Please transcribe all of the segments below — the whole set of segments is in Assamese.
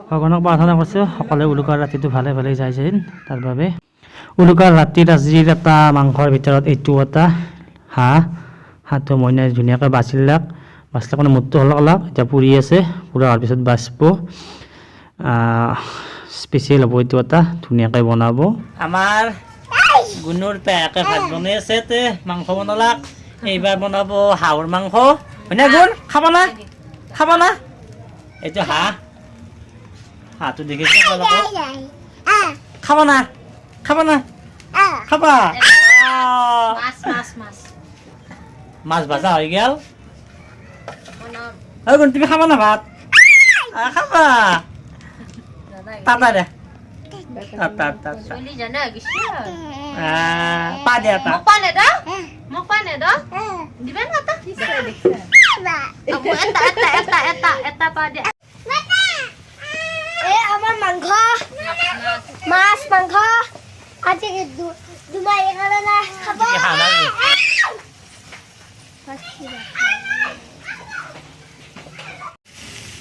ভগৱানক প্ৰাৰ্থনা কৰিছোঁ সকলোৱে উৰুকাৰ ৰাতিটো ভালে ভালে যায় যেন তাৰ বাবে। উৰুকাৰ ৰাতিত আজিৰ এটা মাংসৰ ভিতৰত এইটো এটা হাঁহটো মইনাই ধুনীয়াকৈ বাচিলে মানে মুটটো অলপ এতিয়া পুৰি আছে, পুৰা হোৱাৰ পিছত বাচিব। স্পেচিয়েল হ'ব এইটো এটা, ধুনীয়াকৈ বনাব। আমাৰ গুণৰ পেয়াকে ভাত বনাই আছে, মাংস বনালাক। এইবাৰ বনাব হাঁহৰ মাংস, হয়নে গুণ? খাব না এইটো হাঁহটো দেখিছে খাব না খাবা। মাছ ভাজা হৈ গেল। গুণ তুমি খাবা না ভাত? খাবা তাতা দে পা দে আমার মাংস মাছ মাংস আজি দুমাই এখানে না খাবো।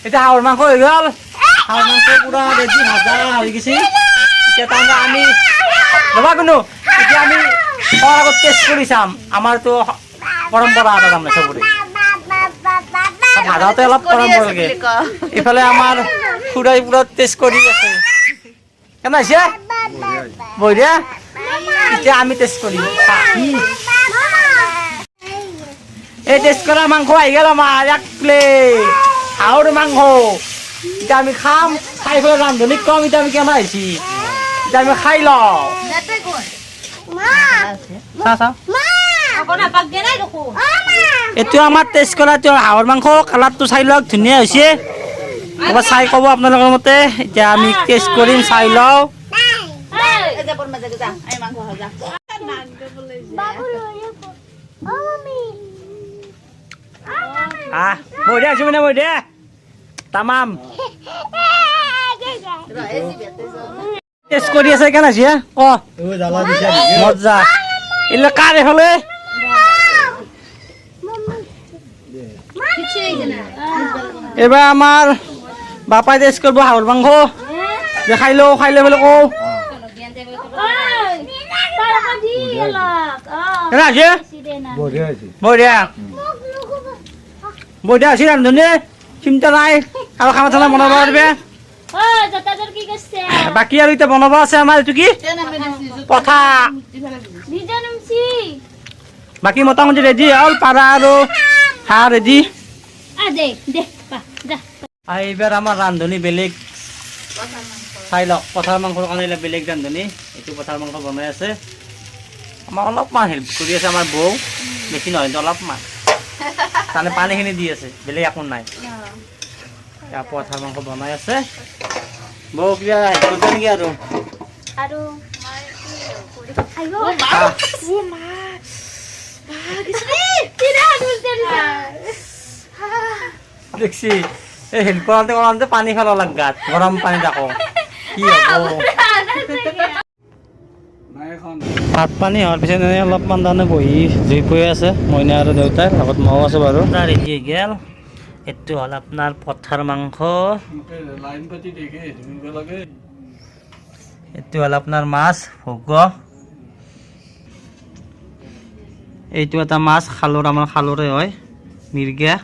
এটা হাঁহৰ মাংস হৈ গ'ল। হাঁহৰ মাংস পুৰা ৰেডি ভাজা হৈ গৈছে। এতিয়া তাৰমানে আমি ৰ'বা কোনো এতিয়া আমি খোৱাৰ আগত টেষ্ট কৰি চাম। আমাৰতো পৰম্পৰা এটা তাৰমানে চবৰে ভাজাতে অলপ পৰম্পৰা লাগে। ইফালে আমাৰ খুৰাই পুৰা টেষ্ট কৰি আছে। কেনে হৈছে? বঢ়িয়া। এতিয়া আমি টেষ্ট কৰিম। এই টেষ্ট কৰা মাংস আহি গ'ল আমাৰ এক প্লেট হাঁহৰ মাংস। এতিয়া আমি খাম, খাই পেলাই ৰান্ধনীক কম এতিয়া আমি কেনে হৈছে। এতিয়া আমি খাই লওঁ। এইটো আমাৰ টেষ্ট কৰা হাঁহৰ মাংস, কালাৰটো চাই লওক, ধুনীয়া হৈছে। এবাৰ চাই ক'ব আপোনালোকৰ মতে। এতিয়া আমি টেষ্ট কৰিম, চাই লওঁ। বঢ়িয়া আছে মানে বঢ়িয়া তামাম টেষ্ট কৰি আছে কেনে আছে ক মজা। এইবিলাক কাৰ এইফালে এইবাৰ আমাৰ বাপাই টেষ্ট কৰিব হাঁহৰ মাংস। খাই লওঁ খাই লৈ পেলাই কওঁ বঢ়িয়া বঢ়িয়া আছে ৰান্ধনী, চিন্তা নাই। আৰু খানা চানা বনাব পাৰিবে। বাকী আৰু এতিয়া বনাব আছে আমাৰ এইটো কি পঠা। বাকী মোটামুটি ৰেডি হ'ল, পাৰা আৰু হাঁহ ৰেডি। এইবাৰ আমাৰ ৰান্ধনী বেলেগ চাই লওক। পঠাৰ মাংসৰ কাৰণে বেলেগ ৰান্ধনী। এইটো পঠাৰ মাংস বনাই আছে। আমাৰ অলপমান হেল্প কৰি আছে আমাৰ বৌ, বেছি নহয় অলপমান তাৰমানে পানীখিনি দি আছে, বেলেগ একো নাই। পঠাৰ মাংস বনাই আছে। বৌ কিবা হেল্প কৰিছে নেকি আৰু দেখছি এই হেল্প কৰাতে পানী খাব লাগ গাত, গৰম পানী থাকো কি হ'ব। ভাত পানী হোৱাৰ পিছত এনেই অলপমান তাৰমানে বহি জুই পৰি আছে মইনা আৰু দেউতাৰ লগত। ময়ো আছোঁ বাৰু। ৰেডি হৈ গ'ল। এইটো হ'ল আপোনাৰ পঠাৰ মাংস, এইটো হ'ল আপোনাৰ মাছ ভোগ, এইটো এটা মাছ খালৰ, আমাৰ খালৰে হয় মিৰ্গা।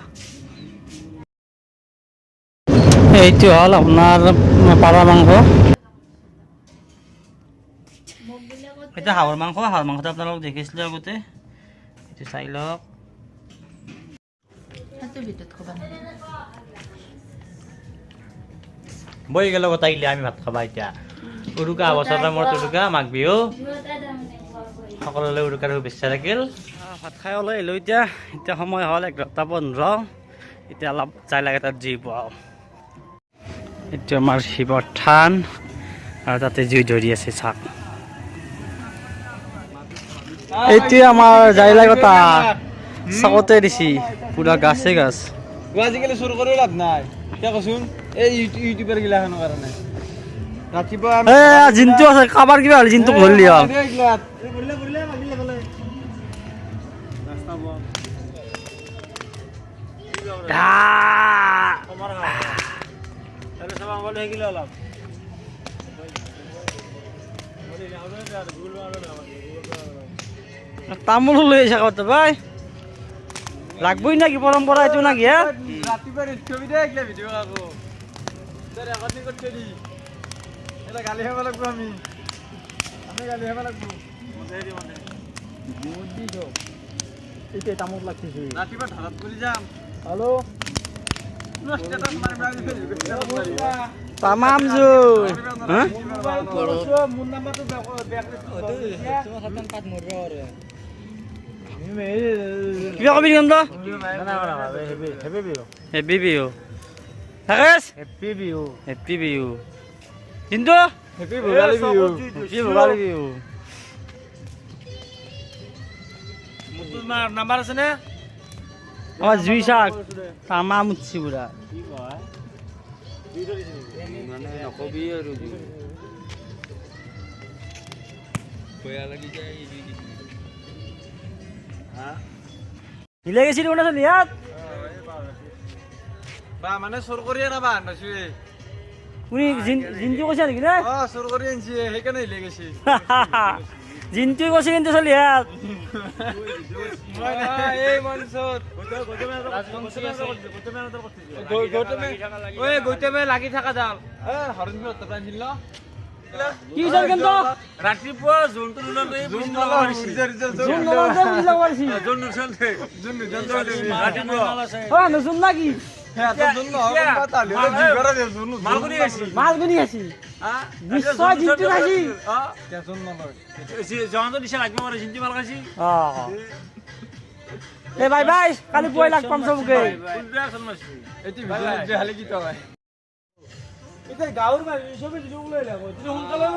এইটো হ'ল আপোনাৰ পাৰ মাংস। এইটো হাঁহৰ মাংস। হাঁহৰ মাংসটো আপোনালোকক দেখিছিলোঁ আগতে, এইটো চাই লওক। বহি গেল গোটাইলে আমি ভাত খাবা এতিয়া। উৰুকা বছৰৰ মূৰত উৰুকা মাঘ বিহু সকলোলৈ উৰুকাৰ শুভেচ্ছা থাকিল। ভাত খাই ওলাই আহিলোঁ এতিয়া। এতিয়া সময় হ'ল 11:15। এতিয়া অলপ যাই লাগে তাত জুই পোৱাওঁ। এইটো আমাৰ শিৱৰ থান আৰু তাতে জুই ধৰি আছে চাক। এইটোৱে আমাৰ যাই লাগতা চাকতে দিছি পুৰা গাছে গাছ। আজিকালি চুৰ কৰি লাভ নাই। এতিয়া কচোন এই ইউটিউবাৰ গিলাখনৰ কাৰণে ৰাতিপুৱা জিনটো আছে কাবাৰ কিবা হ'লে জিনটোক ধৰিলি হ'ল। তাহলে সব আমল হয়ে গেল অলপ তামোল লৈ আহিছে কত ভাই লাগবই নাকি পৰম্পৰা এইটো নাকি হা ৰাতিপুৱা ছবি দে একলা ভিডিঅ' আকৌ তই ৰেকৰ্ডিং কৰি দি এটা গালি খাব লাগিব আমি গালি খাব লাগিব এতিয়া তামোল লাগছে ৰাতিপুৱা ধাৰাত কৰি যাম হেল্ল' তামাম জোৰ হা মোৰ নাম্বাৰটো কিবা কবি নিকম তো হেপী বিহু থাকেছ হেপী বিহু কিন্তু হেপী ভোগালী বিহু ভোগালী বিহু নাম্বাৰ আছে নে আমাৰ জুই চাক তামাম উঠছি পুৰা মানে নকবি আৰু বেয়া লাগি যায় হিলে গেছি দেখোন আছে ইয়াত বা মানে চোৰ কৰি আনা বা আনছো কোনি জিন্তু কৈছে নেকি নে চোৰ কৰি আনছি সেইকাৰণে হিলে গৈছে জিন্তু কৈছে কিন্তু চলি ইয়াত এই মঞ্চত গৌতমে লাগি থকা জাল হৰিণ ছিল কি চল কিন্তু ৰাতিপুৱা জোনটো নচুন নাকি মাল গুনি আছি নিশ্চয় জিন্তু খাইছি এ বাই বাই কালি পুৱাই লাগ পাম চবকে গাঁৱৰ মানুহ চবে ওলাই নাহে সোনকালে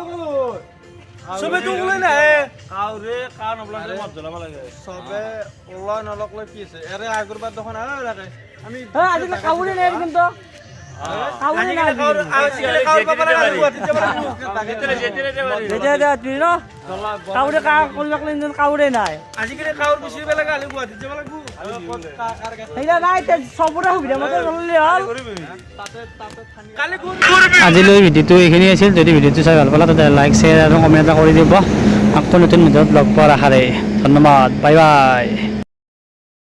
চবে ওলাই নাহে কাউৰে কাৰ নবলাকে মাত জ্বলাব লাগে চবে ওলাই নলকলৈ কি আছে এৰে আগৰবাৰ দেখোন থাকে আমি আজিকালি কাউৰে নাই কিন্তু কাউৰে নাই তুই ন কাউৰে কাউৰে নাই আজিকালি কাউৰ গুচি যাব লাগে আলি গুৱাহাটীত যাব লাগিব সেইটা নাই চবৰে সুবিধা মতে চলিলে হ'ল কালি আজিলৈ ভিডিঅ'টো এইখিনি আছিল যদি ভিডিঅ'টো চাই ভাল পালা তাতে লাইক শ্বেয়াৰ আৰু কমেণ্ট এটা কৰি দিব আকৌ নতুন ভিডিঅ'ত লগ পোৱাৰ আশাৰে ধন্যবাদ বাই বাই